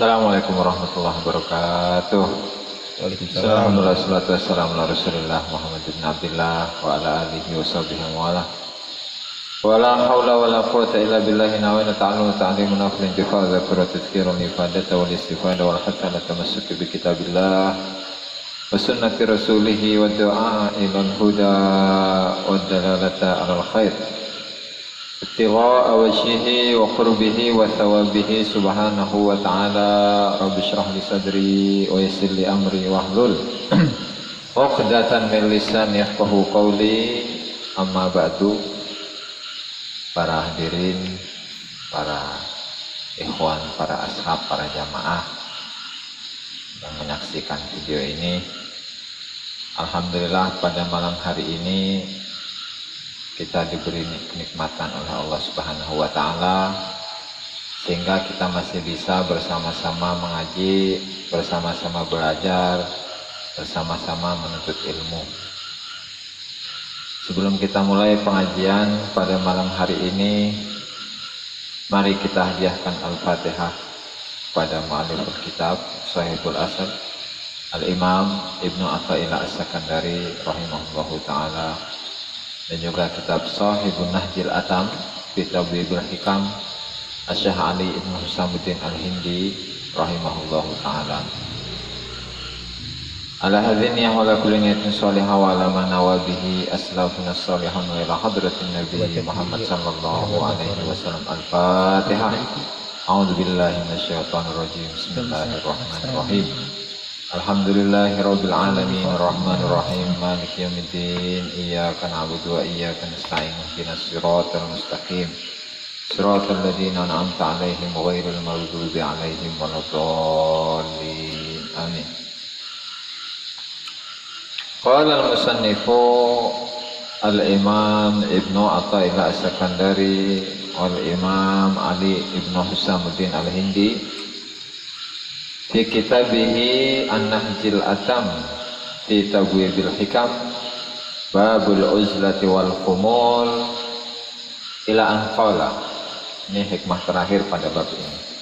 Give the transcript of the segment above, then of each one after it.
Assalamualaikum warahmatullahi wabarakatuh. Waalaikumsalam. Alhamdulillah, salatu wassalamu ala rasulillah Muhammad bin Abdillah wa ala alihi wa sahbihi wa ala wa la hawla wa la quwata illa billahi nawayna ta'alum ta'alimun afil intifa' zakura tazkirun ifadata wal istifada wal hatta la tamassuki bi kitabillah wa sunnati rasulihi wa du'a ilal huda wa dalalata alal khair ibtigha'a wajhihi wa qurbihi wa thawabihi subhanahu wa ta'ala. Rabbi shrah li sadri wa yassir li amri wahlul 'uqdatan min lisani yafqahu qawli. Amma ba'du. Para hadirin, para ikhwan, para ashab, para jamaah yang menyaksikan video ini, alhamdulillah pada malam hari ini kita diberi kenikmatan oleh Allah Subhanahu wa Ta'ala, sehingga kita masih bisa bersama-sama mengaji, bersama-sama belajar, bersama-sama menuntut ilmu. Sebelum kita mulai pengajian pada malam hari ini, mari kita hadiahkan Al-Fatihah pada mu'alliful kitab Shahihul Asad Al-Imam Ibnu Athaillah As-Sakandari rahimahullahu ta'ala, dan juga kitab Shahihun Nahjil Atam fi Tabyibil Hikam Asy-Syaikh Ali Ibnu Husamuddin Al-Hindi rahimahullahu ta'ala. Ala hadzin ya wala kulli niyatin shalihah wa ala ma nawabihi aslafuna shalihun wa ila hadratin nabi Muhammad sallallahu alaihi wasallam. Al-Fatihah. A'udzu billahi minasyaitonir rajim. Bismillahirrahmanirrahim. Alhamdulillahirabbil alamin arrahmanir rahim maliki yaumiddin iyyaka na'budu wa iyyaka nasta'in ihdinas siratal mustaqim siratal ladzina an'amta 'alaihim ghairil maghdubi 'alaihim waladdallin. Amin. Qala al-musannifu al-imam Ibnu Athaillah As-Sakandari wal imam Ali Ibnu Husamuddin Al-Hindi fi kitabihi An-Nahjil Atam fi Tabyibil Hikam babul uzlati wal khumul ila an qala. Ini hikmah terakhir pada bab ini.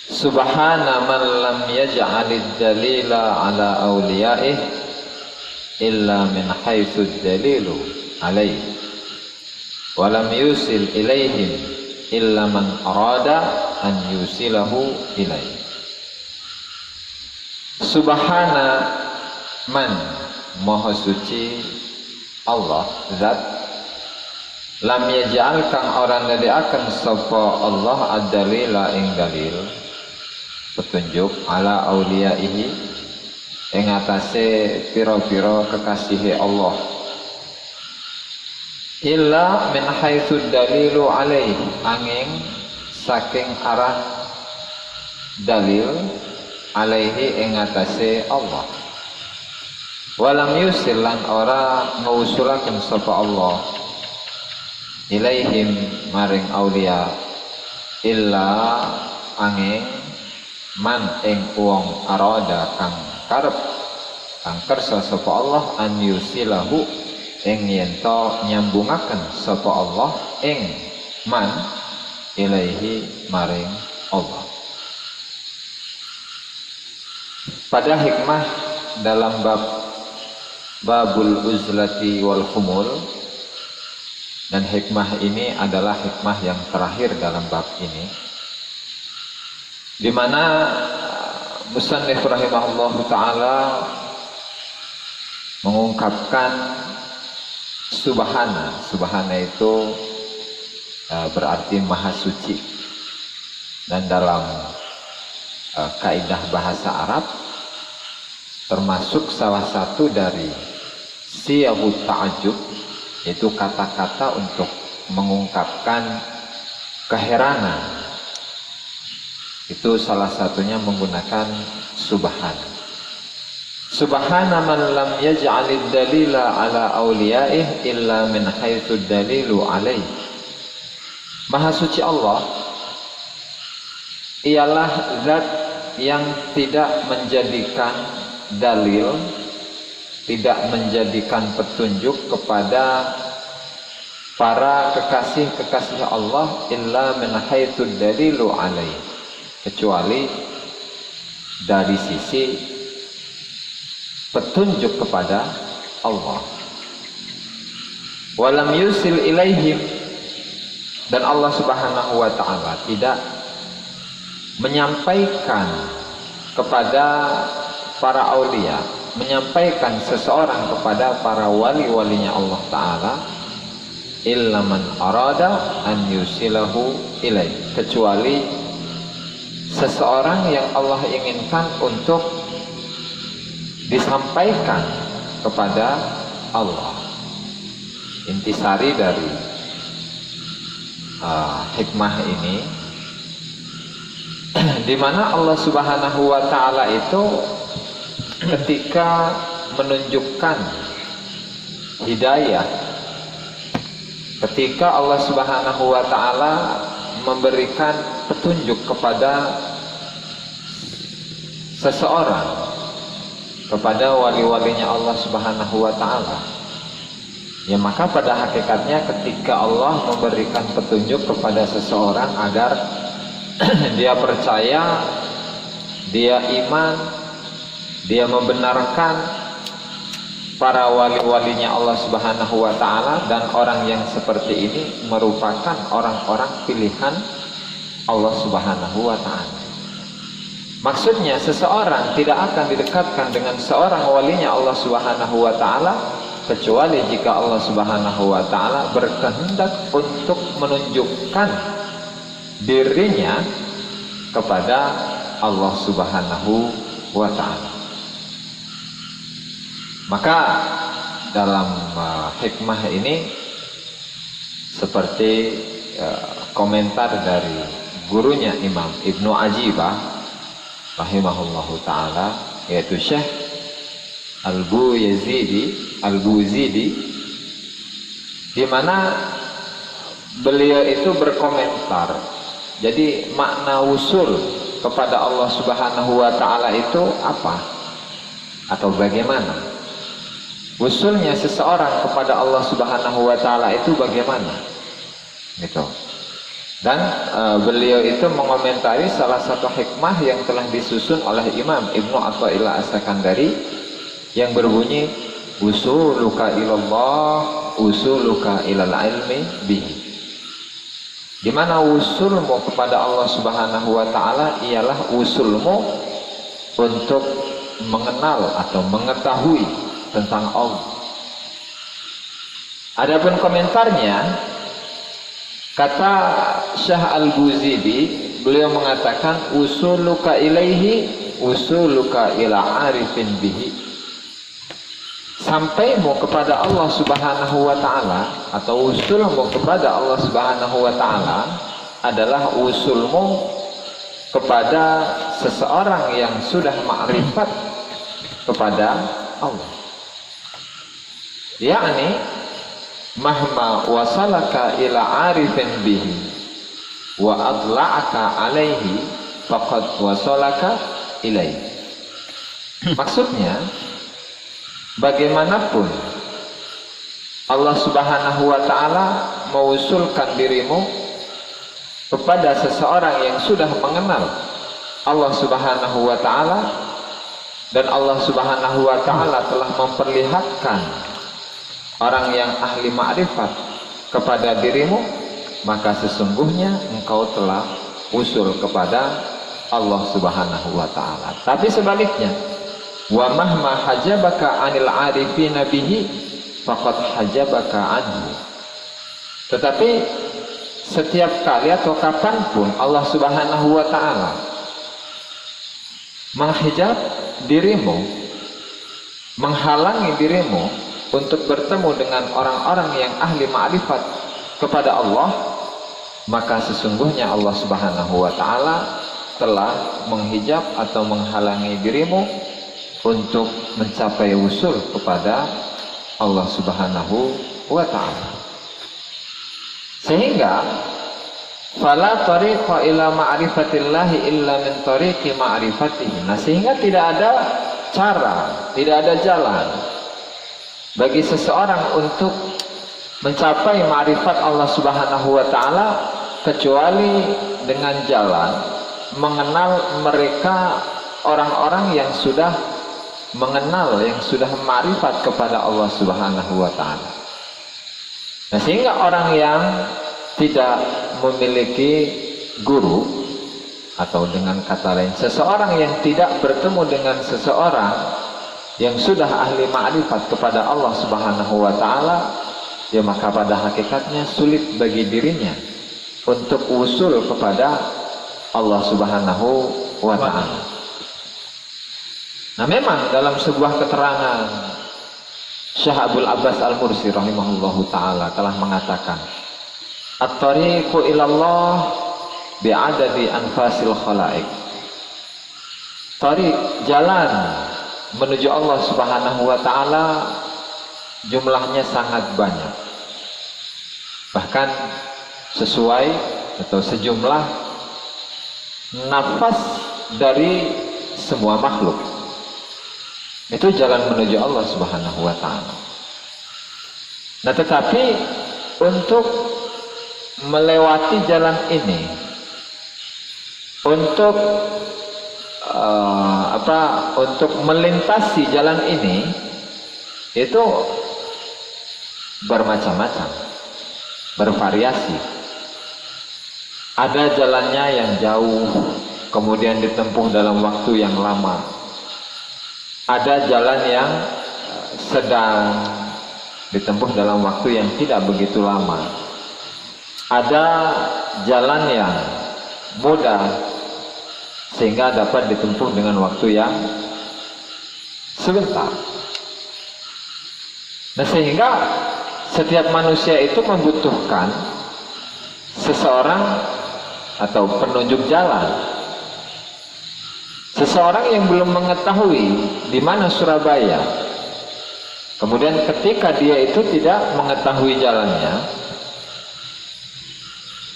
Subhana man lam yaj'alid dalila ala awliya'ih illa min haitsu dalilu alaihi wa lam yusil ilaihim illa man arada an yusilahu ilaihi. Subhana man, maha suci Allah zat, lam yaj'al kang ora ndadekaken sapa Allah ad-dalila ing dalil petunjuk ala auliyaihi ing atase pira-pira kekasihe Allah, illa min haitsu dalilu alaihi, angin saking arah dalil alaihi ing atase Allah, walam yusil lan ora ngusulaken sapa Allah ilaihim maring aulia illa angin man ing wong arada kang karep kang kersa sapa Allah an yusilahu ing yen to nyambungaken sapa Allah ing man ilaihi maring Allah. Pada hikmah dalam babul uzlati wal khumul, dan hikmah ini adalah hikmah yang terakhir dalam bab ini, di mana musannif rahimahullahu ta'ala mengungkapkan subhana. Subhana itu berarti maha suci, dan dalam kaidah bahasa Arab termasuk salah satu dari siyaghut ta'ajjub, yaitu kata-kata untuk mengungkapkan keheranan. Itu salah satunya menggunakan subhana. Subhana man lam yaj'alid dalila ala awliyaih illa min haitsu dalilu alaih. Maha suci Allah ialah zat yang tidak menjadikan dalil, tidak menjadikan petunjuk kepada para kekasih-kekasih Allah illa min haitsu dalilu alaih, kecuali dari sisi petunjuk kepada Allah. Walam yusil ilaihim, dan Allah Subhanahu wa ta'ala tidak menyampaikan kepada para aulia, menyampaikan seseorang kepada para wali-walinya Allah Ta'ala, illa man arada an yusilahu ilaih, kecuali seseorang yang Allah inginkan untuk disampaikan kepada Allah. Intisari dari hikmah ini, di mana Allah Subhanahu wa ta'ala itu ketika menunjukkan hidayah, ketika Allah Subhanahu wa ta'ala memberikan petunjuk kepada seseorang, kepada wali-walinya Allah Subhanahu wa ta'ala, ya maka pada hakikatnya ketika Allah memberikan petunjuk kepada seseorang agar dia percaya, dia iman, dia membenarkan para wali-walinya Allah Subhanahu wa ta'ala, dan orang yang seperti ini merupakan orang-orang pilihan Allah Subhanahu wa ta'ala. Maksudnya seseorang tidak akan didekatkan dengan seorang walinya Allah Subhanahu wa ta'ala kecuali jika Allah Subhanahu wa ta'ala berkehendak untuk menunjukkan dirinya kepada Allah Subhanahu wa ta'ala. Maka dalam hikmah ini seperti komentar dari gurunya Imam Ibnu Ajibah rahimahullahu ta'ala, yaitu Syekh Al-Buzidi, di mana beliau itu berkomentar, jadi makna wusul kepada Allah Subhanahu wa ta'ala itu apa atau bagaimana, wusulnya seseorang kepada Allah Subhanahu wa ta'ala itu bagaimana gitu. Dan beliau itu mengomentari salah satu hikmah yang telah disusun oleh Imam Ibnu Athaillah As-Sakandari yang berbunyi usuluka ilallah usuluka ilal ilmi bihi, di mana usulmu kepada Allah Subhanahu wa ta'ala ialah usulmu untuk mengenal atau mengetahui tentang Allah. Adapun komentarnya, kata Syekh Al-Buzidi, beliau mengatakan usuluka ilaihi usuluka ila arifin bihi, sampaimu kepada Allah Subhanahu wa ta'ala atau usulmu kepada Allah Subhanahu wa ta'ala adalah usulmu kepada seseorang yang sudah ma'rifat kepada Allah, yakni mahma wasalaka ila arifin bihi wa adla'aka alaihi faqad wasalaka ilaihi. Maksudnya, bagaimanapun Allah Subhanahu wa ta'ala mengusulkan dirimu kepada seseorang yang sudah mengenal Allah Subhanahu wa ta'ala, dan Allah Subhanahu wa ta'ala telah memperlihatkan orang yang ahli ma'rifat kepada dirimu, maka sesungguhnya engkau telah usul kepada Allah Subhanahu wa ta'ala. Tapi sebaliknya, wa mahma hajabaka anil arifina bihi faqad hajabaka anhu. Tetapi setiap kali atau kapanpun Allah Subhanahu wa ta'ala menghijab dirimu, menghalangi dirimu untuk bertemu dengan orang-orang yang ahli ma'rifat kepada Allah, maka sesungguhnya Allah Subhanahu wa ta'ala telah menghijab atau menghalangi dirimu untuk mencapai usul kepada Allah Subhanahu wa ta'ala. Sehingga fala tariqa ila ma'rifatillahi illa min tariqi ma'rifatihi. Nah, sehingga tidak ada cara, tidak ada jalan bagi seseorang untuk mencapai ma'rifat Allah Subhanahu wa ta'ala kecuali dengan jalan mengenal mereka orang-orang yang sudah mengenal, yang sudah ma'rifat kepada Allah Subhanahu wa ta'ala. Nah, sehingga orang yang tidak memiliki guru, atau dengan kata lain seseorang yang tidak bertemu dengan seseorang yang sudah ahli ma'rifat kepada Allah Subhanahu wa ta'ala, ya maka pada hakikatnya sulit bagi dirinya untuk usul kepada Allah Subhanahu wa ta'ala. Nah, memang dalam sebuah keterangan Syekh Abdul Abbas Al-Mursi rahimahullahu ta'ala telah mengatakan, at-tariqu ilallah bi'adadi anfasil khalaik. Tariq, jalan menuju Allah Subhanahu wa ta'ala jumlahnya sangat banyak, bahkan sesuai atau sejumlah nafas dari semua makhluk. Itu jalan menuju Allah Subhanahu wa ta'ala. Nah, tetapi untuk melewati jalan ini, untuk untuk melintasi jalan ini, itu bermacam-macam, bervariasi. Ada jalannya yang jauh, kemudian ditempuh dalam waktu yang lama. Ada jalan yang sedang, ditempuh dalam waktu yang tidak begitu lama. Ada jalan yang mudah, sehingga dapat ditempuh dengan waktu yang sebentar. Nah, sehingga setiap manusia itu membutuhkan seseorang atau penunjuk jalan, seseorang yang belum mengetahui di mana Surabaya. Kemudian ketika dia itu tidak mengetahui jalannya,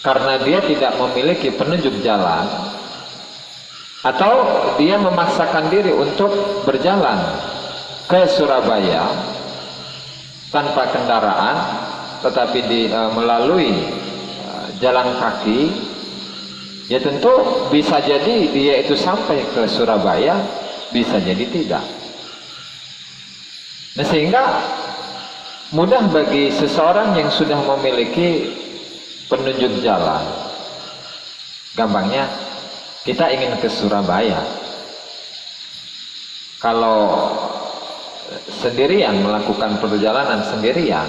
karena dia tidak memiliki penunjuk jalan, atau dia memaksakan diri untuk berjalan ke Surabaya tanpa kendaraan, tetapi melalui jalan kaki, ya tentu bisa jadi dia itu sampai ke Surabaya, bisa jadi tidak. Nah, sehingga mudah bagi seseorang yang sudah memiliki penunjuk jalan. Gampangnya, kita ingin ke Surabaya. Kalau sendirian, melakukan perjalanan sendirian,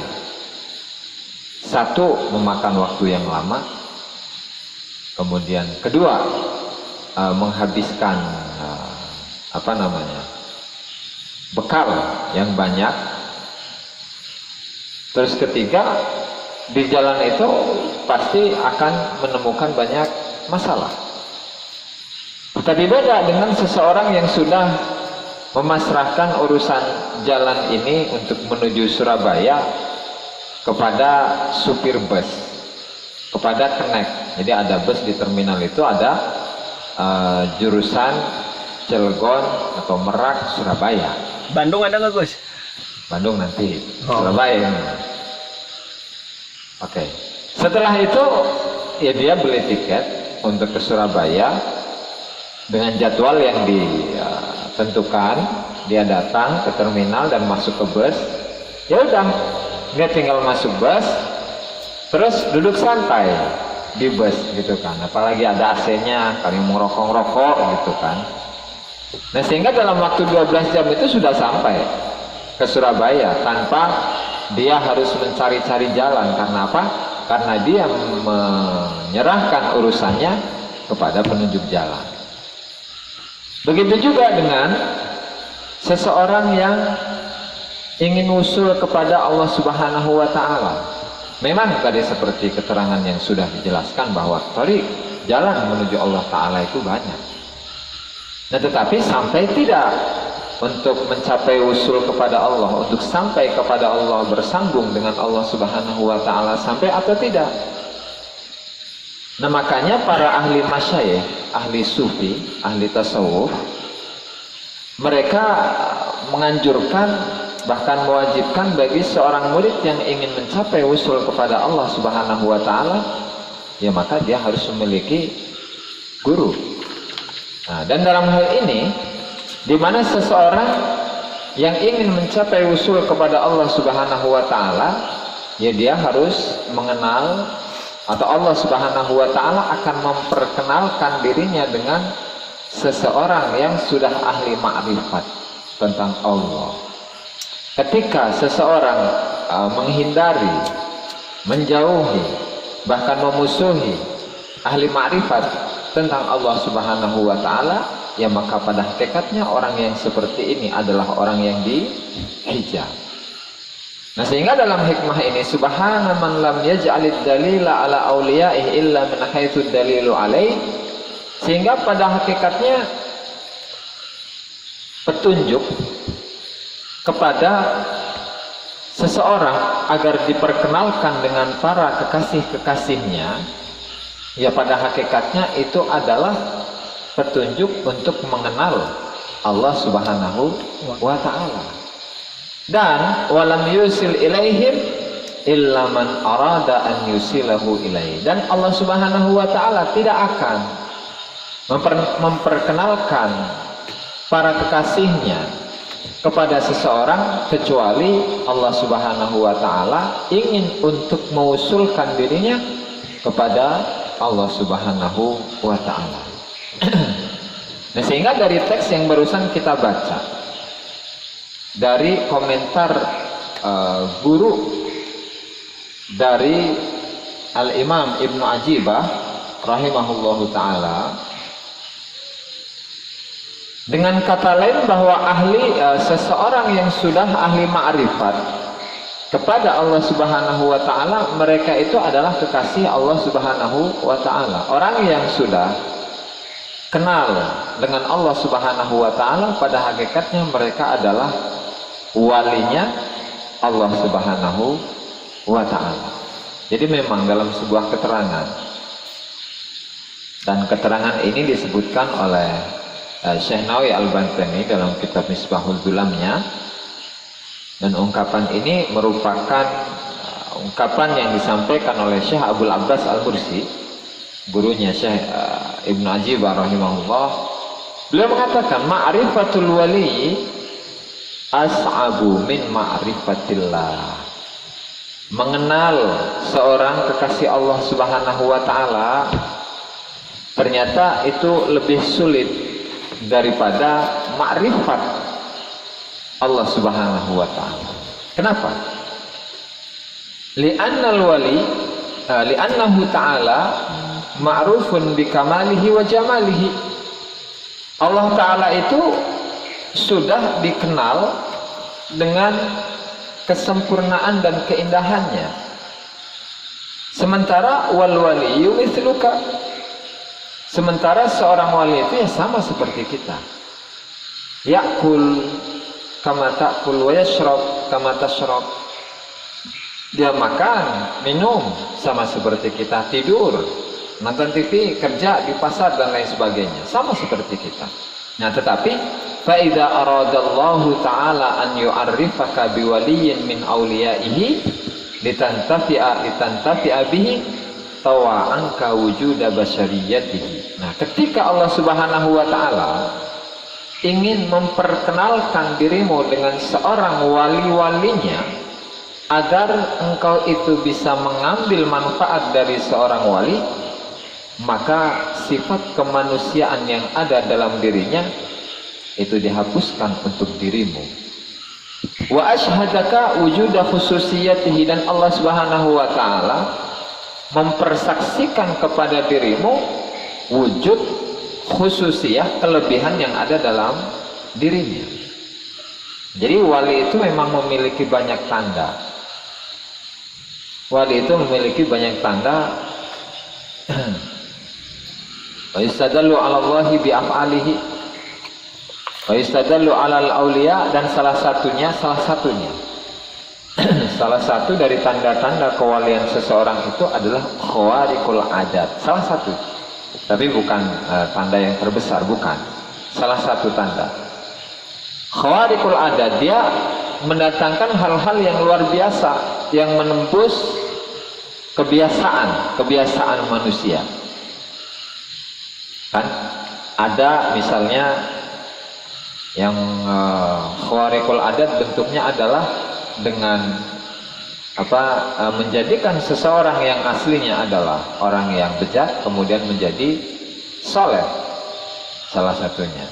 satu, memakan waktu yang lama, kemudian kedua, menghabiskan bekal yang banyak, terus ketiga, di jalan itu pasti akan menemukan banyak masalah. Tapi beda dengan seseorang yang sudah memasrahkan urusan jalan ini untuk menuju Surabaya kepada supir bus, kepada kenek. Jadi ada bus di terminal itu, ada jurusan Cilegon atau Merak, Surabaya. Bandung ada nggak, Gus? Bandung nanti, Surabaya. Oke. Setelah itu, ya dia beli tiket untuk ke Surabaya dengan jadwal yang ditentukan. Dia datang ke terminal dan masuk ke bus. Ya udah, dia tinggal masuk bus, terus duduk santai di bus gitu kan. Apalagi ada AC-nya, kali mau ngerokok gitu kan. Nah, sehingga dalam waktu 12 jam itu sudah sampai ke Surabaya tanpa dia harus mencari-cari jalan. Karena apa? Karena dia menyerahkan urusannya kepada penunjuk jalan. Begitu juga dengan seseorang yang ingin usul kepada Allah Subhanahu wa ta'ala. Memang tadi seperti keterangan yang sudah dijelaskan bahwa tariq, jalan menuju Allah ta'ala itu banyak. Nah, tetapi sampai tidak untuk mencapai usul kepada Allah, untuk sampai kepada Allah, bersambung dengan Allah Subhanahu wa ta'ala, sampai atau tidak. Nah, makanya para ahli masyayikh, ahli sufi, ahli tasawuf, mereka menganjurkan, bahkan mewajibkan bagi seorang murid yang ingin mencapai usul kepada Allah Subhanahu wa ta'ala, ya maka dia harus memiliki guru, Nah, dan dalam hal ini, di mana seseorang yang ingin mencapai usul kepada Allah Subhanahu wa Ta'ala, ya dia harus mengenal, atau Allah Subhanahu wa Ta'ala akan memperkenalkan dirinya dengan seseorang yang sudah ahli ma'rifat tentang Allah. Ketika seseorang menghindari, menjauhi, bahkan memusuhi ahli ma'rifat tentang Allah Subhanahu wa Ta'ala, ya maka pada hakikatnya orang yang seperti ini adalah orang yang dihijab. Nah, sehingga dalam hikmah ini, subhana man lam yaj'alid dalila ala awliyaih illa min haitsu dalilu alaih, sehingga pada hakikatnya petunjuk kepada seseorang agar diperkenalkan dengan para kekasih-kekasihnya, ya pada hakikatnya itu adalah petunjuk untuk mengenal Allah Subhanahu wa Ta'ala. Dan walam yusil ilaihim illa man arada an yusilahu ilaih. Dan Allah Subhanahu wa Ta'ala tidak akan memperkenalkan para kekasihnya kepada seseorang kecuali Allah Subhanahu wa Ta'ala ingin untuk mengusulkan dirinya kepada Allah Subhanahu wa Ta'ala. Nah, sehingga dari teks yang barusan kita baca, dari komentar guru dari Al-Imam Ibnu Ajibah rahimahullahu ta'ala, dengan kata lain bahwa seseorang yang sudah ahli ma'rifat kepada Allah Subhanahu wa Ta'ala, mereka itu adalah kekasih Allah Subhanahu wa Ta'ala. Orang yang sudah kenal dengan Allah Subhanahu wa Ta'ala, pada hakikatnya mereka adalah walinya Allah Subhanahu wa Ta'ala. Jadi memang dalam sebuah keterangan, dan keterangan ini disebutkan oleh Syekh Nawawi Al-Bantani dalam kitab Misbahul Dulamnya, dan ungkapan ini merupakan ungkapan yang disampaikan oleh Syekh Abdul Abbas Al-Mursi, gurunya Syekh Ibnu Ajibah rahimahullah. Beliau mengatakan, ma'rifatul wali as'abu min ma'rifatillah. Mengenal seorang kekasih Allah Subhanahu wa Ta'ala ternyata itu lebih sulit daripada ma'rifat Allah Subhanahu wa Ta'ala. Kenapa? Li'annahu ta'ala ma'rufun bikamalihi wa jamalihi. Allah Ta'ala itu sudah dikenal dengan kesempurnaan dan keindahannya. Sementara wal waliyu mithluka, sementara seorang wali itu ya sama seperti kita. Ya'kul kama ta'kul wa yashrab kama tashrab. Dia makan, minum sama seperti kita, tidur, nonton TV, kerja di pasar dan lain sebagainya, sama seperti kita. Nah, tetapi فَإِذَا أَرَادَ اللَّهُ تَعَالَى أَنْ يُعَرِّفَكَ بِوَلِيٍّ مِنْ أَوْلِيَائِهِ لِتَنْتَفِعَ بِهِ طَوَى عَنْكَ وُجُودَ بَشَرِيَّتِهِ. Nah, ketika Allah Subhanahu wa Ta'ala ingin memperkenalkan dirimu dengan seorang wali-walinya, agar engkau itu bisa mengambil manfaat dari seorang wali, maka sifat kemanusiaan yang ada dalam dirinya itu dihapuskan untuk dirimu. Wa ashhadaka wujuda khususiyatihi, dan Allah Subhanahu wa Ta'ala mempersaksikan kepada dirimu wujud khususiyah, kelebihan yang ada dalam dirinya. Jadi wali itu memang memiliki banyak tanda. Wali itu memiliki banyak tanda. Wa yastadallu 'ala Allahi bi af'alihi wa yastadallu 'alal auliya, dan salah satunya salah satu dari tanda-tanda kewalian seseorang itu adalah khawariqul adat. Salah satu, tapi bukan tanda yang terbesar, bukan. Salah satu tanda khawariqul adat, dia mendatangkan hal-hal yang luar biasa, yang menembus kebiasaan manusia. Kan ada misalnya yang khawariqul adat bentuknya adalah dengan menjadikan seseorang yang aslinya adalah orang yang bejat kemudian menjadi soleh, salah satunya.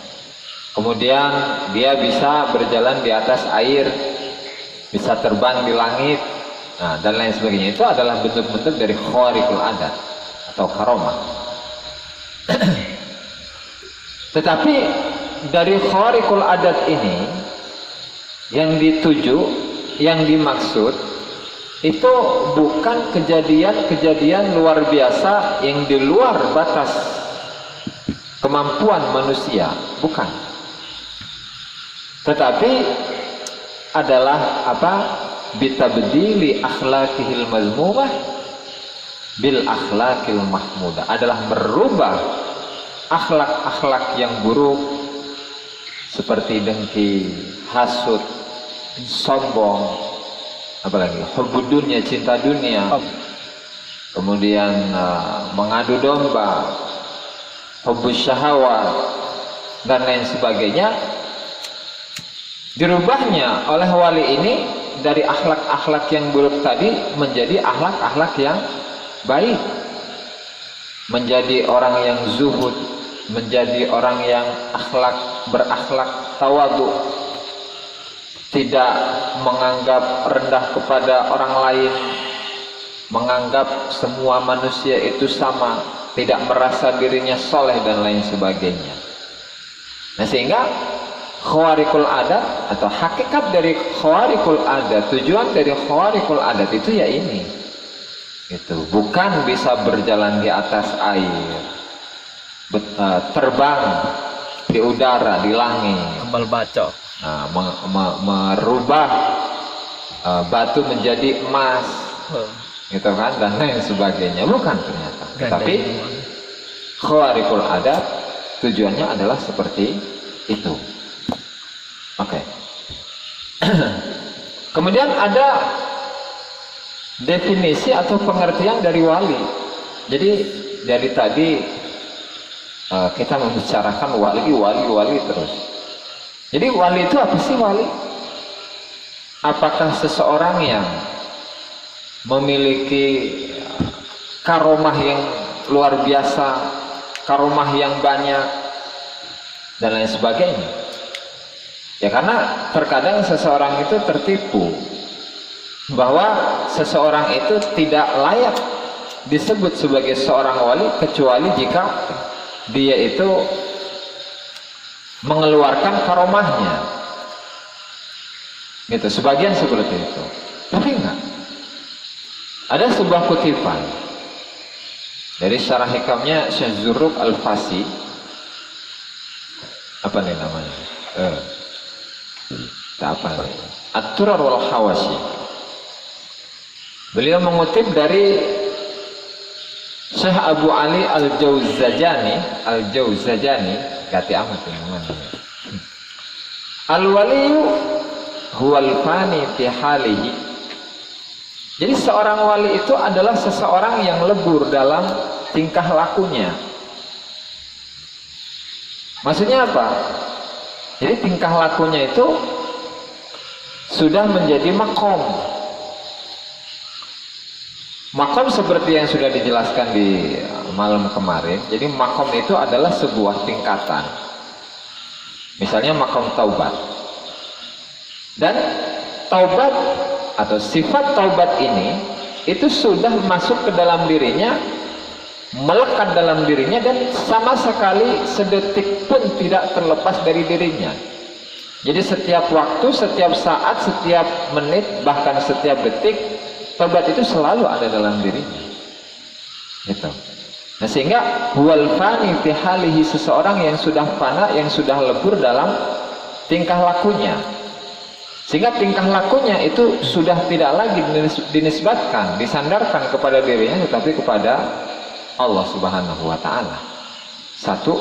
Kemudian dia bisa berjalan di atas air, bisa terbang di langit, dan lain sebagainya. Itu adalah bentuk-bentuk dari khawariqul adat atau karomah. Tetapi dari khawariqul adat ini yang dituju, yang dimaksud itu bukan kejadian-kejadian luar biasa yang di luar batas kemampuan manusia, bukan. Tetapi adalah bitabdili akhlaqihil mazmumah bil akhlaqil mahmudah, adalah merubah akhlak-akhlak yang buruk seperti dengki, hasud, sombong, apalagi hubbud dunya, cinta dunia, kemudian mengadu domba, hubbus syahawat dan lain sebagainya. Dirubahnya oleh wali ini dari akhlak-akhlak yang buruk tadi menjadi akhlak-akhlak yang baik, menjadi orang yang zuhud, menjadi orang yang berakhlak tawadhu, tidak menganggap rendah kepada orang lain, menganggap semua manusia itu sama, tidak merasa dirinya soleh dan lain sebagainya. Nah, sehingga khawariqul adat atau hakikat dari khawariqul adat, tujuan dari khawariqul adat itu ya ini, itu bukan bisa berjalan di atas air, terbang di udara, di langit, kembal bacok, merubah batu menjadi emas, gitu kan, dan lain sebagainya, bukan ternyata. Tapi khawariqul adat tujuannya adalah seperti itu. Oke. Kemudian ada definisi atau pengertian dari wali. Jadi dari tadi kita membicarakan wali terus. Jadi wali itu apa sih wali? Apakah seseorang yang memiliki karomah yang luar biasa, karomah yang banyak dan lain sebagainya? Ya, karena terkadang seseorang itu tertipu bahwa seseorang itu tidak layak disebut sebagai seorang wali kecuali jika dia itu mengeluarkan karomahnya, gitu. Sebagian seperti itu, tapi enggak. Ada sebuah kutipan dari syarah hikamnya Syekh Zurruq Al-Fasi, apa nih namanya? At-Turar wal Hawashi. Beliau mengutip dari Syekh Abu Ali Al-Jawzajani, ganti amat ini namanya. Al-waliyu huwal fani fi halihi. Jadi seorang wali itu adalah seseorang yang lebur dalam tingkah lakunya. Maksudnya apa? Jadi tingkah lakunya itu sudah menjadi makom. Makom seperti yang sudah dijelaskan di malam kemarin. Jadi makom itu adalah sebuah tingkatan. Misalnya makom taubat. Dan taubat atau sifat taubat ini itu sudah masuk ke dalam dirinya, melekat dalam dirinya, dan sama sekali sedetik pun tidak terlepas dari dirinya. Jadi setiap waktu, setiap saat, setiap menit, bahkan setiap detik, taubat itu selalu ada dalam dirinya. Gitu. Nah, sehingga huwal fani fi halihi, seseorang yang sudah fana, yang sudah lebur dalam tingkah lakunya. Sehingga tingkah lakunya itu sudah tidak lagi dinisbatkan, disandarkan kepada dirinya, tetapi kepada Allah Subhanahu wa ta'ala. Satu.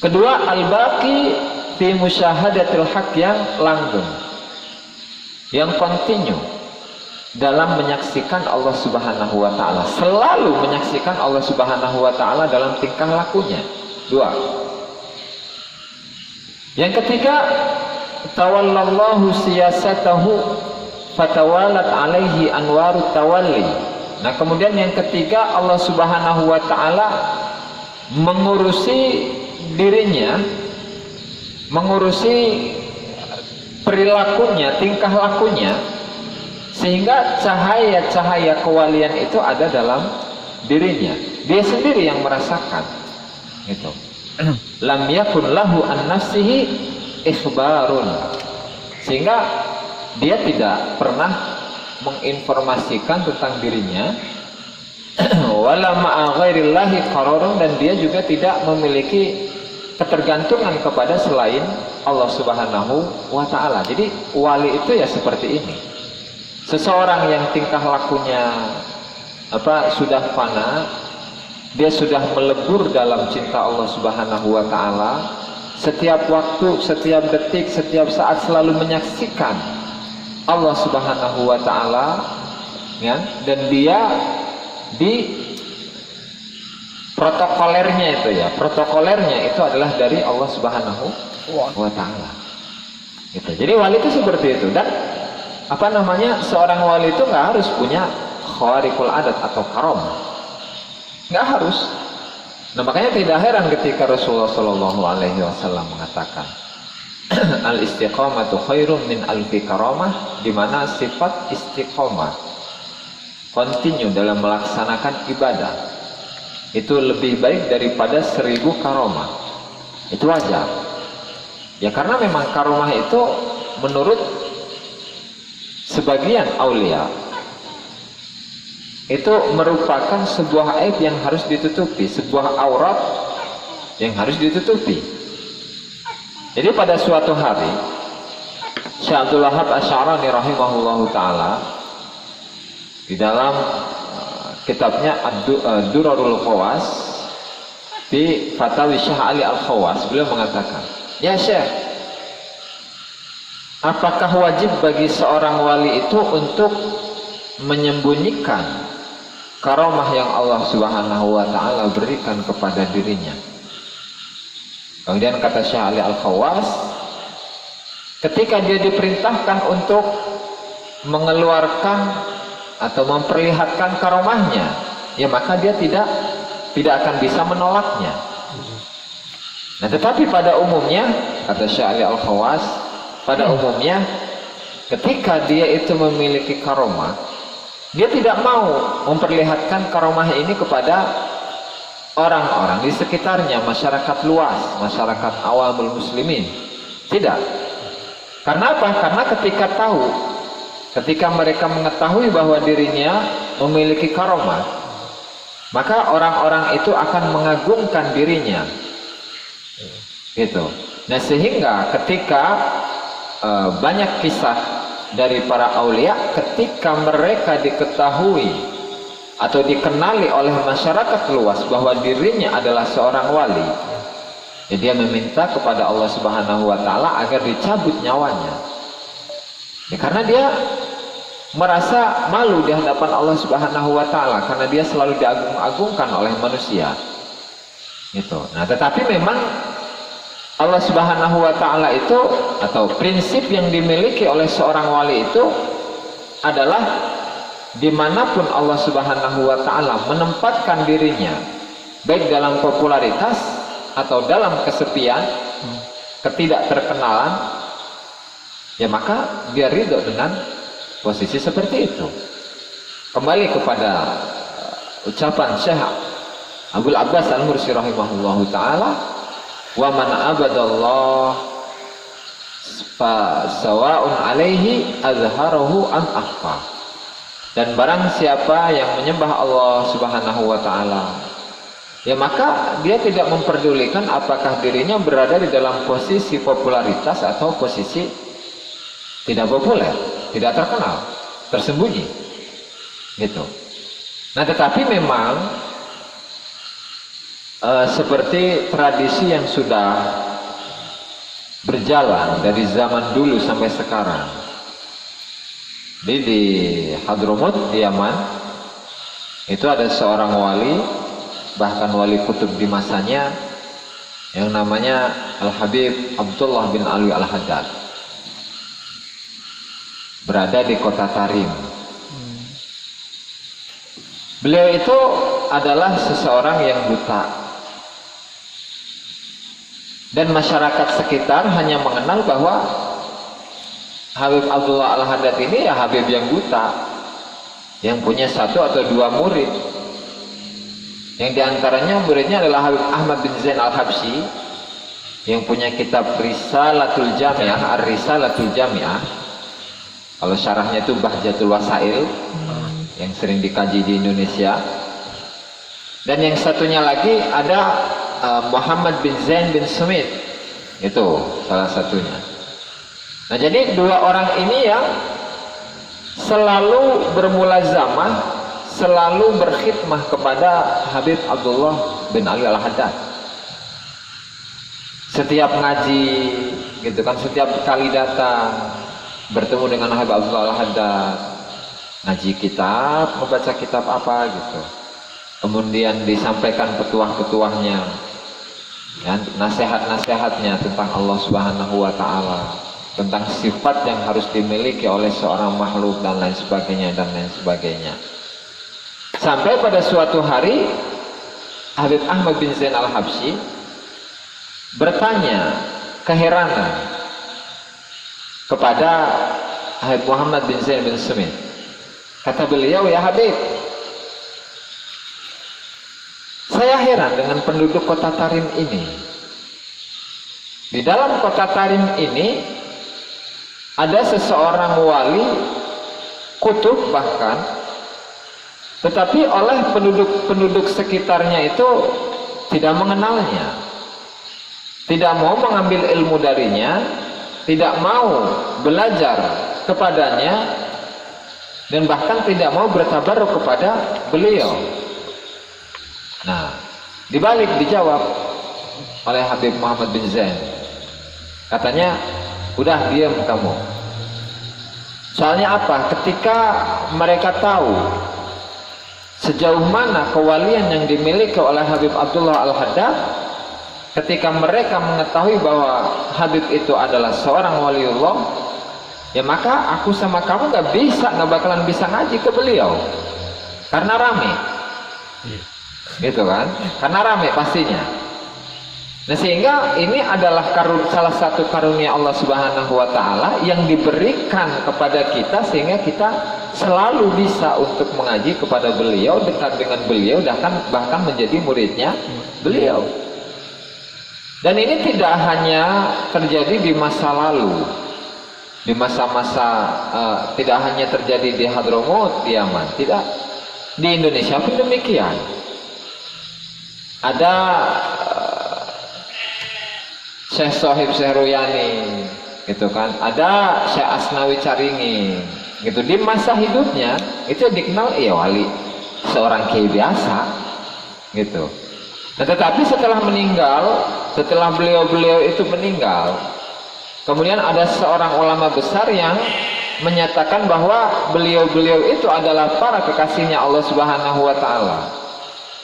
Kedua, al-baqi fi musyahadatil haq, yang langgeng, yang kontinu dalam menyaksikan Allah Subhanahu wa ta'ala, selalu menyaksikan Allah Subhanahu wa ta'ala dalam tingkah lakunya. Dua. Yang ketiga, tawallallahu siyasatahu fatawalat alaihi anwarut tawalli. Nah, kemudian yang ketiga, Allah Subhanahu wa taala mengurusi dirinya, mengurusi perilakunya, tingkah lakunya, sehingga cahaya-cahaya kewalian itu ada dalam dirinya. Dia sendiri yang merasakan gitu. Lam yakun lahu an nafsihi ikhbarun, sehingga dia tidak pernah menginformasikan tentang dirinya. Wala ma'a ghairillahi qararun, dan dia juga tidak memiliki ketergantungan kepada selain Allah Subhanahu wa taala. Jadi wali itu ya seperti ini. Seseorang yang tingkah lakunya sudah fana, dia sudah melebur dalam cinta Allah Subhanahu wa taala, setiap waktu, setiap detik, setiap saat selalu menyaksikan Allah Subhanahu wa taala, ya, dan dia di protokolernya itu adalah dari Allah Subhanahu wa taala. Gitu. Jadi wali itu seperti itu. Dan seorang wali itu nggak harus punya khawariqul adat atau karamah, nggak harus. Nah, makanya tidak heran ketika Rasulullah Shallallahu Alaihi Wasallam mengatakan al istiqamatu khairum min alfi karamah, di mana sifat istiqamah, continue dalam melaksanakan ibadah, itu lebih baik daripada 1000 karamah. Itu wajar ya, karena memang karamah itu menurut sebagian aulia itu merupakan sebuah aib yang harus ditutupi, sebuah aurat yang harus ditutupi. Jadi pada suatu hari Syekh Abdul Wahab Asy'arani rahimahullahu taala di dalam kitabnya Ad-Durarul Khawas di Fatawi Syekh Ali Al-Khawas, beliau mengatakan, "Ya Syekh, apakah wajib bagi seorang wali itu untuk menyembunyikan karamah yang Allah Subhanahu wa taala berikan kepada dirinya?" Kemudian kata Syekh Ali Al-Khawas, ketika dia diperintahkan untuk mengeluarkan atau memperlihatkan karamahnya, ya maka dia tidak akan bisa menolaknya. Nah, tetapi pada umumnya, kata Syekh Ali Al-Khawas, pada umumnya ketika dia itu memiliki karamah, dia tidak mau memperlihatkan karamah ini kepada orang-orang di sekitarnya, masyarakat luas, masyarakat awamul muslimin. Tidak. Karena apa? Karena ketika mereka mengetahui bahwa dirinya memiliki karamah, maka orang-orang itu akan mengagungkan dirinya. Gitu. Nah, sehingga ketika banyak kisah dari para aulia, ketika mereka diketahui atau dikenali oleh masyarakat luas bahwa dirinya adalah seorang wali, ya dia meminta kepada Allah Subhanahu wa taala agar dicabut nyawanya. Ya, karena dia merasa malu di hadapan Allah Subhanahu wa taala karena dia selalu diagung-agungkan oleh manusia. Gitu. Nah, tetapi memang Allah Subhanahu wa taala itu, atau prinsip yang dimiliki oleh seorang wali itu adalah dimanapun Allah Subhanahu wa ta'ala menempatkan dirinya, baik dalam popularitas atau dalam kesepian, ketidakterkenalan, ya maka dia ridho dengan posisi seperti itu. Kembali kepada ucapan Syekh Abdul Abbas Al-Mursi rahimahullahu ta'ala, wa man abadallah fa sawa'un alaihi azharahu am akhfa. Dan barang siapa yang menyembah Allah Subhanahu wa taala, ya maka dia tidak memperdulikan apakah dirinya berada di dalam posisi popularitas atau posisi tidak populer, tidak terkenal, tersembunyi. Gitu. Nah, tetapi memang seperti tradisi yang sudah berjalan dari zaman dulu sampai sekarang. Di Hadramut, di Yaman, itu ada seorang wali, bahkan wali kutub di masanya, yang namanya Al-Habib Abdullah bin Alwi Al-Haddad, berada di kota Tarim. Beliau itu adalah seseorang yang buta, dan masyarakat sekitar hanya mengenal bahwa Habib Abdullah Al-Haddad ini ya Habib yang buta, yang punya 1 atau 2 murid, yang diantaranya muridnya adalah Habib Ahmad bin Zain Al-Habsyi yang punya kitab Risalatul Jami'ah, Ar-Risalatul Jami'ah, kalau syarahnya itu Bahjatul Wasail, yang sering dikaji di Indonesia. Dan yang satunya lagi ada Muhammad bin Zain bin Sumit, itu salah satunya. Nah, jadi 2 orang ini yang selalu bermulazamah, selalu berkhidmah kepada Habib Abdullah bin Ali Al-Haddad. Setiap ngaji gitu kan, setiap kali datang bertemu dengan Habib Abdullah Al-Haddad, ngaji kitab, membaca kitab apa gitu, kemudian disampaikan petuah-petuahnya, ya, nasihat-nasihatnya tentang Allah Subhanahu wa Ta'ala, tentang sifat yang harus dimiliki oleh seorang makhluk dan lain sebagainya dan lain sebagainya. Sampai pada suatu hari Habib Ahmad bin Zain Al-Habsyi bertanya keheranan kepada Habib Muhammad bin Zain bin Sumit. Kata beliau, ya Habib, saya heran dengan penduduk kota Tarim ini. Di dalam kota Tarim ini ada seseorang wali, kutub bahkan, tetapi oleh penduduk sekitarnya itu tidak mengenalnya, tidak mau mengambil ilmu darinya, tidak mau belajar kepadanya, dan bahkan tidak mau bertabaruk kepada beliau. Nah, dibalik dijawab oleh Habib Muhammad bin Zain. Katanya, udah diam kamu. Soalnya apa? Ketika mereka tahu sejauh mana kewalian yang dimiliki oleh Habib Abdullah Al-Haddad, ketika mereka mengetahui bahwa Habib itu adalah seorang waliullah, ya maka aku sama kamu nggak bakalan bisa ngaji ke beliau, karena rame, gitu kan? Karena rame pastinya. Nah, sehingga ini adalah salah satu karunia Allah Subhanahu wa Ta'ala yang diberikan kepada kita, sehingga kita selalu bisa untuk mengaji kepada beliau, dekat dengan beliau, bahkan menjadi muridnya beliau. Dan ini tidak hanya terjadi di masa lalu, di masa-masa tidak hanya terjadi di Hadramaut, di Yaman, tidak, di Indonesia pun demikian. Ada Syekh Sohib Sehruyani, gitu kan, ada Syekh Asnawi Caringin, gitu. Di masa hidupnya itu dikenal ya wali, seorang kiai biasa, gitu. Nah, tetapi setelah meninggal, setelah beliau itu meninggal, kemudian ada seorang ulama besar yang menyatakan bahwa beliau itu adalah para kekasihnya Allah Subhanahu wa Ta'ala,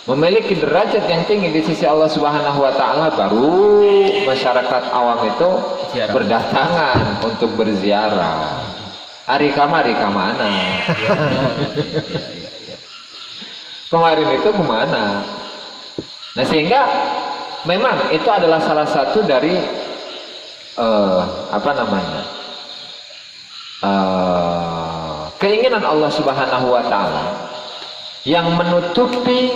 memiliki derajat yang tinggi di sisi Allah Subhanahu wa Ta'ala. Baru masyarakat awam itu berdatangan untuk berziarah. Hari kemana? Kemarin itu kemana? Nah, sehingga memang itu adalah salah satu dari keinginan Allah Subhanahu wa Ta'ala yang menutupi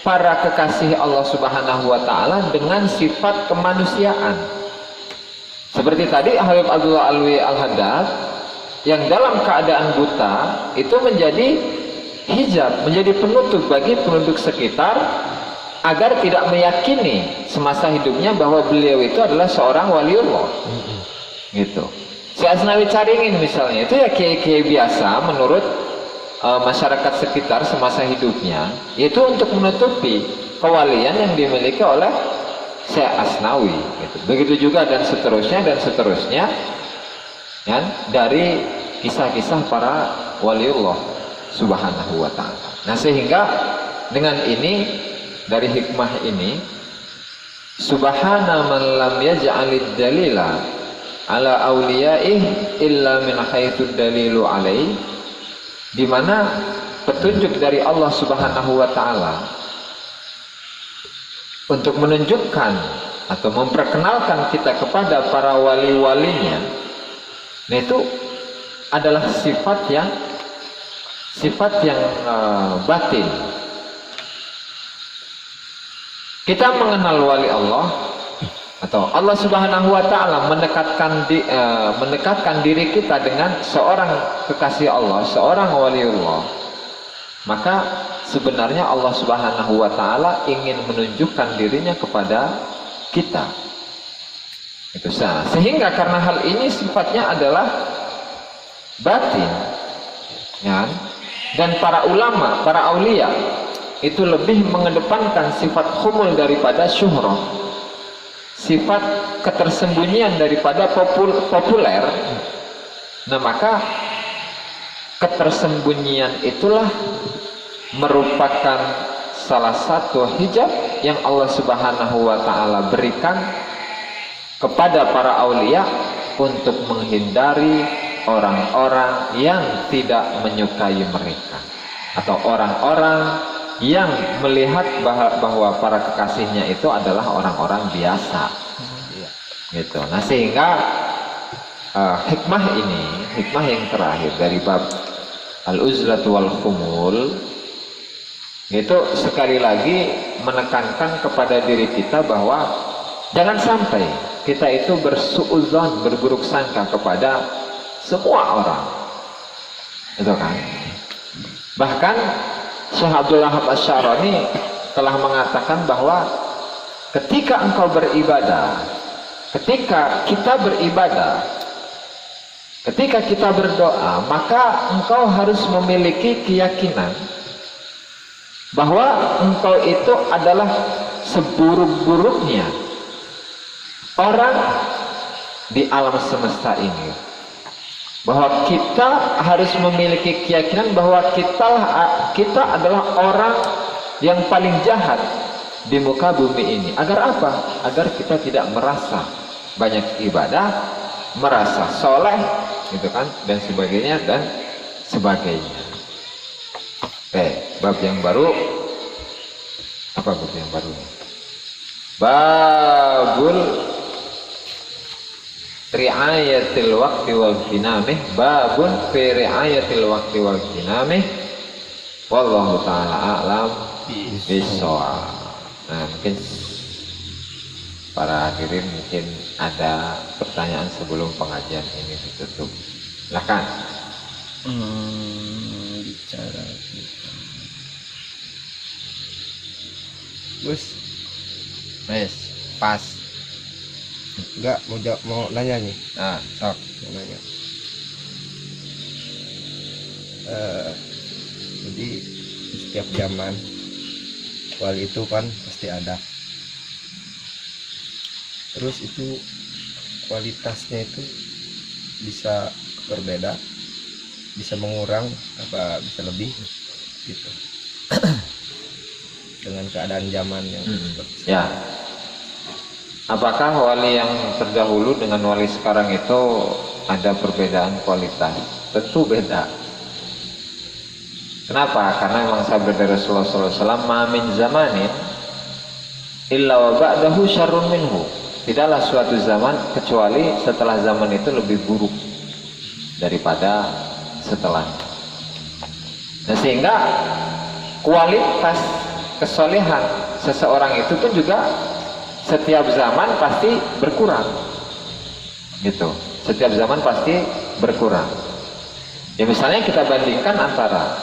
para kekasih Allah Subhanahu wa Ta'ala dengan sifat kemanusiaan. Seperti tadi Habib Abdullah Alwi Al-Haddad yang dalam keadaan buta itu menjadi hijab, menjadi penutup bagi penduduk sekitar agar tidak meyakini semasa hidupnya bahwa beliau itu adalah seorang waliullah, gitu. Si Asnawi Caringin misalnya itu ya kiai-kiai biasa menurut masyarakat sekitar semasa hidupnya, yaitu untuk menutupi kewalian yang dimiliki oleh Syekh Asnawi, gitu. Begitu juga dan seterusnya kan, dari kisah-kisah para waliullah Subhanahu wa Ta'ala. Nah, sehingga dengan ini, dari hikmah ini, Subhana man lam yaj'alid dalila ala awliyaih illa min haitsu dalilu alaih, di mana petunjuk dari Allah Subhanahu wa taala untuk menunjukkan atau memperkenalkan kita kepada para wali-walinya, nah itu adalah sifat yang batin. Kita mengenal wali Allah atau Allah Subhanahu wa taala mendekatkan diri kita dengan seorang kekasih Allah, seorang waliullah. Maka sebenarnya Allah Subhanahu wa taala ingin menunjukkan dirinya kepada kita. Itu sah. Sehingga karena hal ini sifatnya adalah batin, ya. Dan para ulama, para aulia itu lebih mengedepankan sifat khumul daripada syuhrah, sifat ketersembunyian daripada populer. Nah, maka ketersembunyian itulah merupakan salah satu hijab yang Allah Subhanahu wa taala berikan kepada para aulia untuk menghindari orang-orang yang tidak menyukai mereka, atau orang-orang yang melihat bahwa para kekasihnya itu adalah orang-orang biasa, gitu. Nah, sehingga hikmah yang terakhir dari bab al-uzlatu wal khumul itu sekali lagi menekankan kepada diri kita bahwa jangan sampai kita itu bersuudzon, berburuk sangka kepada semua orang, itu kan. Bahkan Syekh Abdul Wahab Asy-Syarani telah mengatakan bahwa ketika engkau beribadah, ketika kita beribadah, ketika kita berdoa, maka engkau harus memiliki keyakinan bahwa engkau itu adalah seburuk-buruknya orang di alam semesta ini. Bahwa kita harus memiliki keyakinan bahwa kita adalah orang yang paling jahat di muka bumi ini. Agar apa? Agar kita tidak merasa banyak ibadah, merasa soleh, gitu kan, dan sebagainya dan sebagainya. Bab yang baru, apa bab yang baru? Babul ri'ayatil waqti wal kinamih, babun fi ri'ayatil waqti wal kinamih, wallahu ta'ala a'lam bishawab. Nah, mungkin para hadirin mungkin ada pertanyaan sebelum pengajian ini ditutup. Silakan. Bicara Gus, pas. Enggak, mau nanya nih. Nah, sok. Mau nanya. Jadi setiap zaman wali itu kan pasti ada. Terus itu kualitasnya itu bisa berbeda, bisa mengurang apa bisa lebih gitu. Dengan keadaan zaman yang seperti ya. Apakah wali yang terdahulu dengan wali sekarang itu ada perbedaan kualitas? Tentu beda. Kenapa? Karena memang sabda dari Rasulullah SAW, "Ma min zamanin illa wa ba'dahu syarrun minhu." Tidaklah suatu zaman kecuali setelah zaman itu lebih buruk daripada setelahnya. Nah, sehingga kualitas kesolehan seseorang itu pun juga setiap zaman pasti berkurang, gitu. Setiap zaman pasti berkurang. Ya, misalnya kita bandingkan antara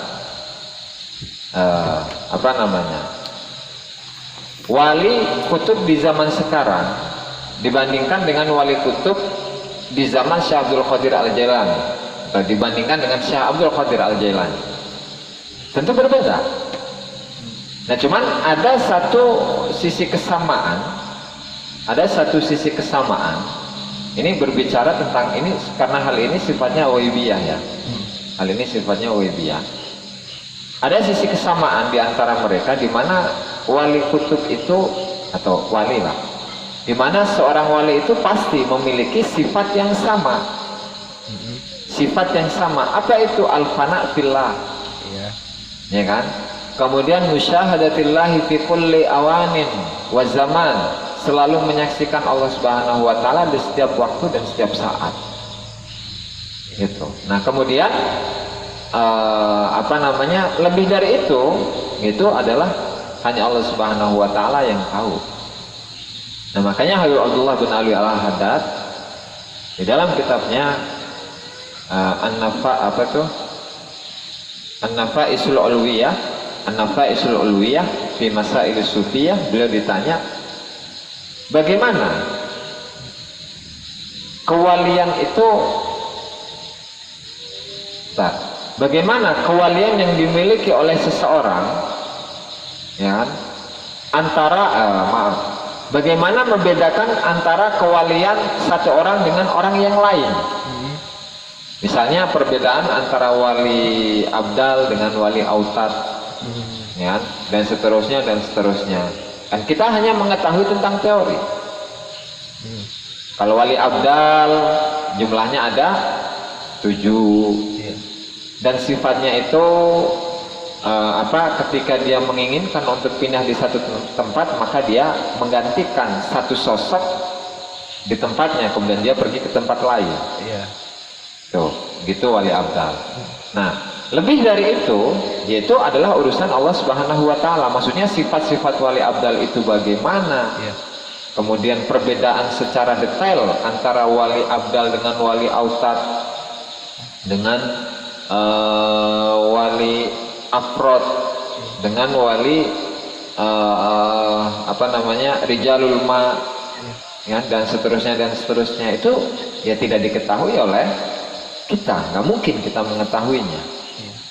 wali kutub di zaman sekarang dibandingkan dengan wali kutub di zaman Syekh Abdul Qadir Al-Jailani, atau dibandingkan dengan Syekh Abdul Qadir Al-Jailani, tentu berbeda. Nah, cuman ada satu sisi kesamaan. Ini berbicara tentang ini karena hal ini sifatnya waibiyah, ya. Hal ini sifatnya waibiyah. Ada sisi kesamaan di antara mereka, di mana wali kutub itu, atau wali lah, di mana seorang wali itu pasti memiliki sifat yang sama. Sifat yang sama. Apa itu? Al-fana fillah. Iya. Ya kan? Kemudian musyahadatillahi fi kulli awanin wa zaman, selalu menyaksikan Allah Subhanahu wa taala di setiap waktu dan setiap saat. Gitu. Nah, kemudian lebih dari itu adalah hanya Allah Subhanahu wa taala yang tahu. Nah, makanya Habib Abdullah bin Alwi Al-Haddad di dalam kitabnya An-Nafaisul Ulwiyah fi Masail Sufiyah, beliau ditanya bagaimana kewalian itu, bagaimana kewalian yang dimiliki oleh seseorang, ya kan, bagaimana membedakan antara kewalian satu orang dengan orang yang lain. Misalnya perbedaan antara wali abdal dengan wali autad, ya, dan seterusnya. Kan kita hanya mengetahui tentang teori. Kalau wali abdal jumlahnya ada 7, dan sifatnya itu ketika dia menginginkan untuk pindah di satu tempat, maka dia menggantikan satu sosok di tempatnya, kemudian dia pergi ke tempat lain. Tuh, gitu wali abdal. Nah, lebih dari itu, yaitu adalah urusan Allah Subhanahu wa taala. Maksudnya sifat-sifat wali abdal itu bagaimana? Kemudian perbedaan secara detail antara wali abdal dengan wali autad, dengan wali afrod, dengan wali rijalul ma, ya, dan seterusnya itu ya tidak diketahui oleh kita, nggak mungkin kita mengetahuinya.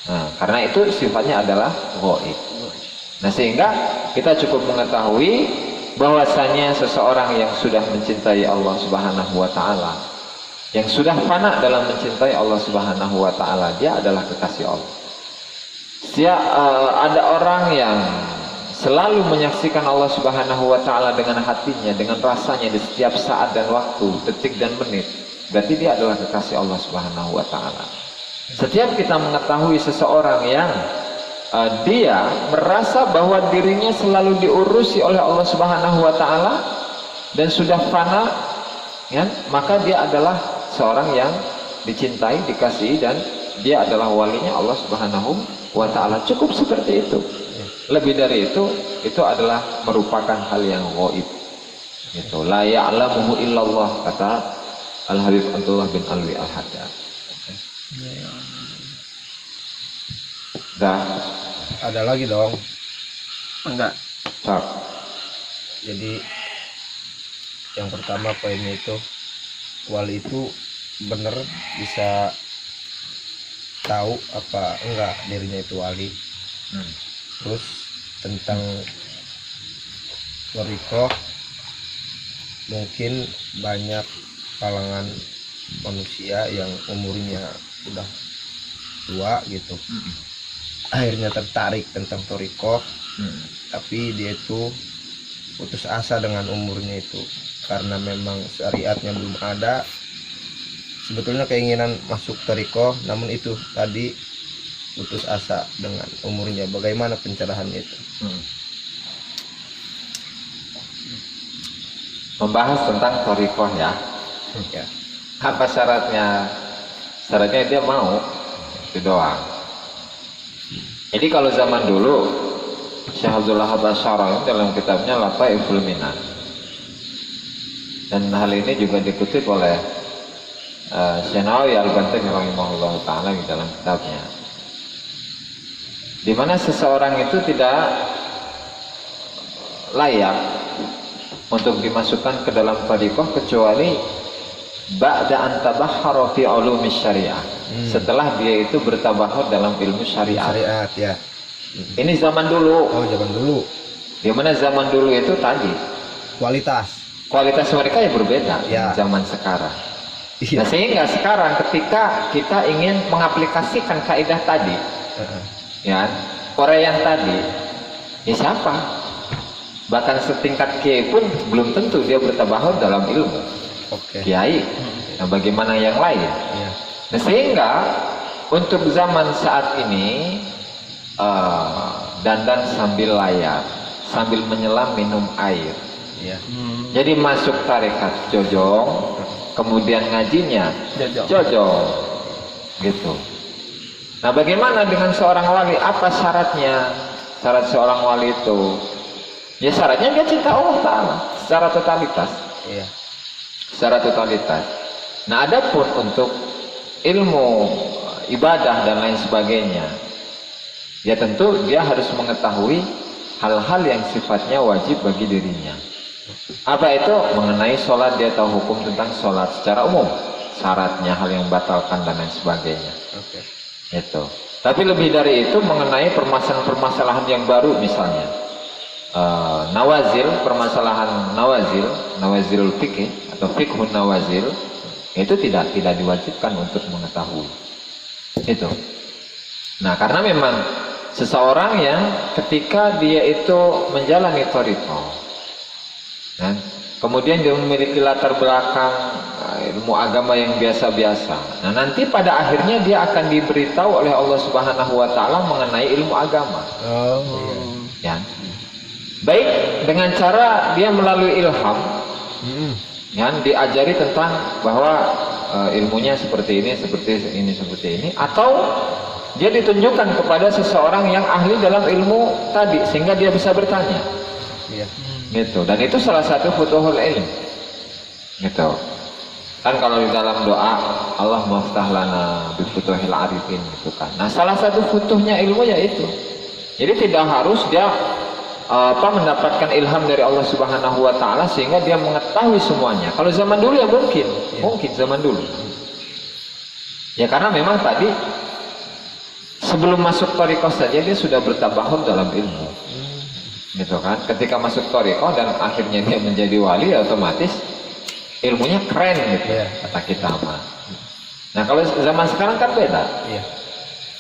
Nah, karena itu sifatnya adalah ghaib. Nah, sehingga kita cukup mengetahui bahwasanya seseorang yang sudah mencintai Allah Subhanahu wa taala, yang sudah fana dalam mencintai Allah Subhanahu wa taala, dia adalah kekasih Allah. Ada orang yang selalu menyaksikan Allah Subhanahu wa taala dengan hatinya, dengan rasanya di setiap saat dan waktu, detik dan menit, berarti dia adalah kekasih Allah Subhanahu wa taala. Setiap kita mengetahui seseorang yang dia merasa bahwa dirinya selalu diurusi oleh Allah Subhanahu wa taala dan sudah fana, ya, maka dia adalah seorang yang dicintai, dikasihi, dan dia adalah walinya Allah Subhanahu wa taala. Cukup seperti itu. Lebih dari itu adalah merupakan hal yang ghaib. Gitu. La ya'lamuhu illallah, kata Al-Habib Abdullah bin Alwi Al-Haddad. Dah. Ada lagi dong? Enggak. Cak. Jadi yang pertama poinnya itu, wali itu benar bisa tahu apa enggak dirinya itu wali. Terus tentang thariqah, mungkin banyak kalangan manusia yang umurnya udah tua gitu, akhirnya tertarik tentang thariqah, tapi dia itu putus asa dengan umurnya itu karena memang syariatnya belum ada. Sebetulnya keinginan masuk thariqah, namun itu tadi putus asa dengan umurnya. Bagaimana pencerahannya itu? Membahas tentang thariqah, ya. Ya. Apa syaratnya? Syaratnya dia mau, itu doang. Jadi kalau zaman dulu, Syekh Abdul Wahab Asy'arani dalam kitabnya Lataiful Minan, dan hal ini juga dikutip oleh Syekh Nawawi Al-Bantani rahimahullah ta'ala di dalam kitabnya, di mana seseorang itu tidak layak untuk dimasukkan ke dalam thariqah kecuali ba'da an tabahhara fi ulumi syariah, setelah dia itu bertabahur dalam ilmu syariat. Syariat, ya. Ini zaman dulu. Oh, zaman dulu. Di mana zaman dulu itu tadi kualitas mereka ya berbeda dengan zaman sekarang. Iya. Nah, sehingga sekarang ketika kita ingin mengaplikasikan kaidah tadi, ya, orang yang tadi, ya siapa? Bahkan setingkat kiai pun belum tentu dia bertabahud dalam ilmu. Oke. Kiai. Nah, bagaimana yang lain? Iya. Nah, sehingga untuk zaman saat ini dandan sambil layar, sambil menyelam minum air. Iya. Jadi masuk tarekat jojong, kemudian ngajinya jojong, gitu. Nah, bagaimana dengan seorang wali? Apa syaratnya? Syarat seorang wali itu, ya syaratnya dia cinta Allah Ta'ala secara totalitas. Iya. Secara totalitas. Nah, adapun untuk ilmu ibadah dan lain sebagainya, ya tentu dia harus mengetahui hal-hal yang sifatnya wajib bagi dirinya. Apa itu? Mengenai sholat, dia tahu hukum tentang sholat secara umum, syaratnya, hal yang batalkan dan lain sebagainya. Oke. Itu. Tapi lebih dari itu mengenai permasalahan-permasalahan yang baru, misalnya nawazil, permasalahan nawazilul fikih atau fikhun nawazil, itu tidak diwajibkan untuk mengetahui itu. Nah, karena memang seseorang yang ketika dia itu menjalani thariqah, nah, kemudian dia memiliki latar belakang ilmu agama yang biasa-biasa. Nah, nanti pada akhirnya dia akan diberitahu oleh Allah Subhanahu wa Ta'ala mengenai ilmu agama. Oh. Ya. Baik dengan cara dia melalui ilham, ya, diajari tentang bahwa ilmunya seperti ini, seperti ini, atau dia ditunjukkan kepada seseorang yang ahli dalam ilmu tadi sehingga dia bisa bertanya. Iya. Gitu. Dan itu salah satu futuhul ilm. Gitu. Kan kalau di dalam doa Allah muftah lana bi futuhil arifin, gitu kan. Nah, salah satu futuhnya ilmu yaitu. Jadi tidak harus dia mendapatkan ilham dari Allah Subhanahu wa Ta'ala sehingga dia mengetahui semuanya. Kalau zaman dulu ya mungkin zaman dulu. Ya karena memang tadi sebelum masuk thariqah saja dia sudah bertabahud dalam ilmu. Gitu kan? Ketika masuk thariqah dan akhirnya dia menjadi wali, ya otomatis ilmunya keren gitu, kata kita mah. Nah, kalau zaman sekarang kan beda. Iya.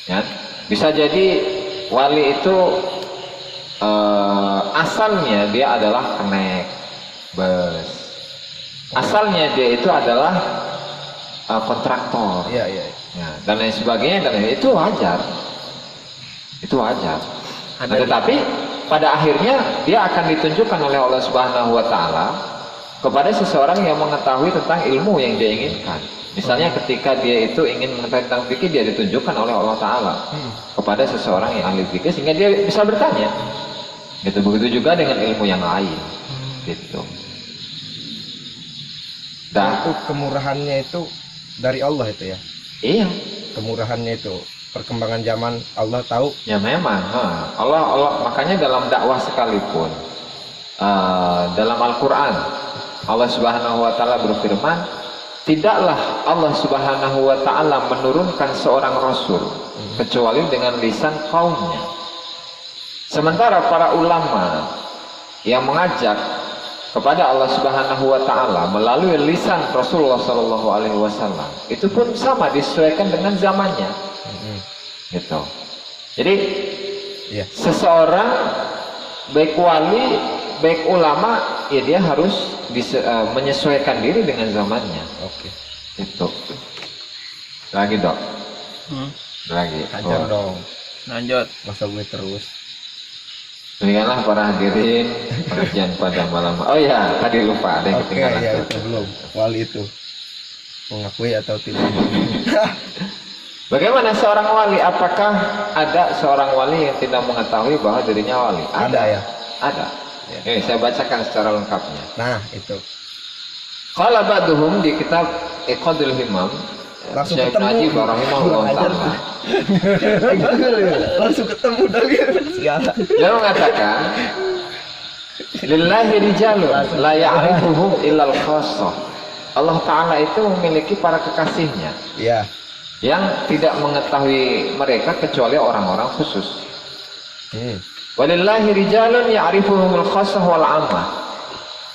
Ya, bisa jadi wali itu asalnya dia adalah kenek bus, asalnya dia itu adalah kontraktor, Iya. ya, dan lain sebagainya, dan itu wajar. Nah, tetapi pada akhirnya dia akan ditunjukkan oleh Allah Subhanahu wa Ta'ala kepada seseorang yang mengetahui tentang ilmu yang dia inginkan. Misalnya ketika dia itu ingin mengetahui tentang fikih, dia ditunjukkan oleh Allah Ta'ala kepada seseorang yang ahli fikih sehingga dia bisa bertanya. Gitu. Begitu juga dengan ilmu yang lain. Gitu. Dan Itu kemurahannya itu dari Allah itu ya. iya, Kemurahannya itu perkembangan zaman Allah tahu. ya memang. Allah makanya dalam dakwah sekalipun, dalam Al-Quran Allah Subhanahu wa Ta'ala berfirman, tidaklah Allah Subhanahu wa Ta'ala menurunkan seorang rasul kecuali dengan lisan kaumnya. Sementara para ulama yang mengajak kepada Allah Subhanahu wa Ta'ala melalui lisan Rasulullah Sallallahu Alaihi Wasallam, itu pun sama disesuaikan dengan zamannya. Gitu. Jadi seseorang baik wali baik ulama, ya dia harus menyesuaikan diri dengan zamannya. Oke. Itu. Lagi dok. Lagi. Ajar dong. Lanjut. Masa gue terus. Demikianlah para hadirin pengajian pada malam. Oh ya, tadi lupa ada yang Oke, ketinggalan. ya itu belum. Wali itu mengakui atau tidak? Bagaimana seorang wali? Apakah ada seorang wali yang tidak mengetahui bahwa dirinya wali? Ada ya? Ada. Ya. Ini saya bacakan secara lengkapnya. Nah, itu. Qala ba'duhum di kitab Iqadul Himam, Langsung Syekh ketemu. Najib rahimahullah ta'ala. Langsung ketemu dari segala. Dia mengatakan, lillahi rijalun la ya'rifuhum illal khassah. Allah Ta'ala itu memiliki para kekasihnya Ya. yang tidak mengetahui mereka kecuali orang-orang khusus. Walillahi rijalun ya'rifuhumul khassah wal 'ammah.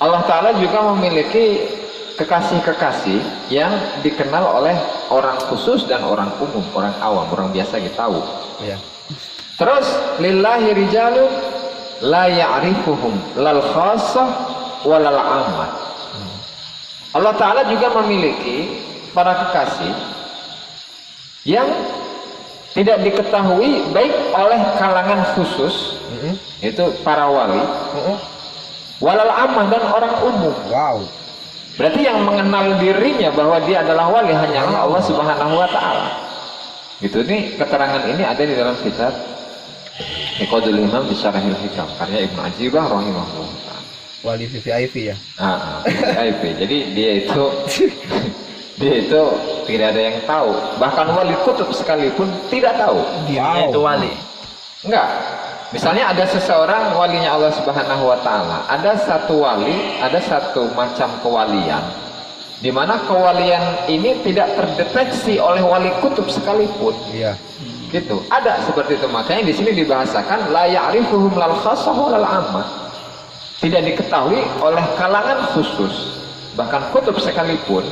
Allah Ta'ala juga memiliki kekasih-kekasih yang dikenal oleh orang khusus dan orang umum, orang awam, orang biasa kita tahu. Ya. Terus lillahi rijalun la ya'rifuhum lal khassah walal 'ammah. Allah Ta'ala juga memiliki para kekasih yang tidak diketahui baik oleh kalangan khusus, itu para wali, walal ammah, dan orang umum. Wow. Berarti yang mengenal dirinya bahwa dia adalah wali hanyalah Allah Subhanahu wa Ta'ala. Gitu, ini keterangan ini ada di dalam kitab Iqadul Imam bi Syarahil Hikam karya Ibnu Ajibah rahimahullah. Wali VVIP ya. VIP. Jadi dia itu tidak ada yang tahu. Bahkan wali kutub sekalipun tidak tahu. Dirinya itu wali. Enggak. Misalnya ada seseorang walinya Allah Subhanahu wa Ta'ala. Ada satu wali, ada satu macam kewalian di mana kewalian ini tidak terdeteksi oleh wali kutub sekalipun. Iya. Gitu. Ada seperti itu. Makanya di sini dibahasakan la ya'rifuhum lal khassah walal 'ammah. Tidak diketahui oleh kalangan khusus, bahkan kutub sekalipun,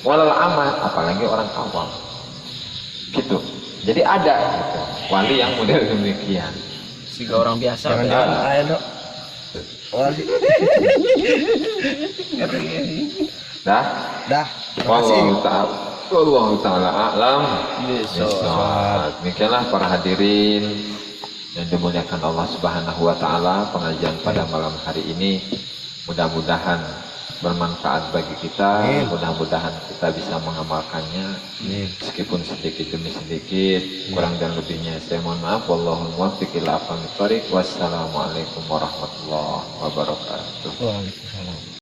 walal ammah, apalagi orang awam. Gitu. Jadi ada gitu, wali yang model demikian. Jika orang biasa. Jangan-jangan ayo dok. Wali. Dah. Terima kasih. Wallahu ta'ala a'lam. Bisa. Demikianlah para hadirin yang dimuliakan Allah Subhanahu wa Ta'ala, pengajian pada malam hari ini mudah-mudahan bermanfaat bagi kita. Mudah-mudahan kita bisa mengamalkannya, meskipun sedikit demi sedikit. Kurang dan lebihnya saya mohon maaf. Wallahul muwaffiq ila aqwamit thoriq. Wassalamualaikum warahmatullahi wabarakatuh. Waalaikumsalam.